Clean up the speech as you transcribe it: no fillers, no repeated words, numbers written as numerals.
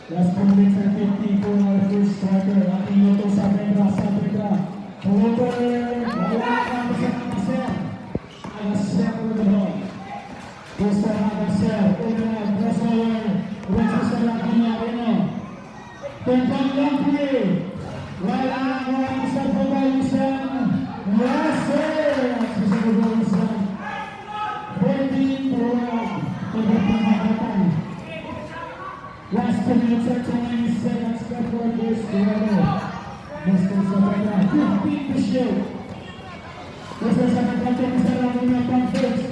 Last 2 minutes and 50 for our first quarter. Ating luto sa Petra. Over. Wala ka sa Agasser. Agasser for the ball. Gusto Agasser. Over. Crossover. Resto sa Lagina. Tentang long play. Wala ang sa pagkalusan. Yes, sir! Sa pagkalusan. 14 for pagkalusan. Last 2 minutes and 20 seconds before this quarter. Mr. Sabata, 15 to shoot. Mr. Sabata, sa Laguna Panthers.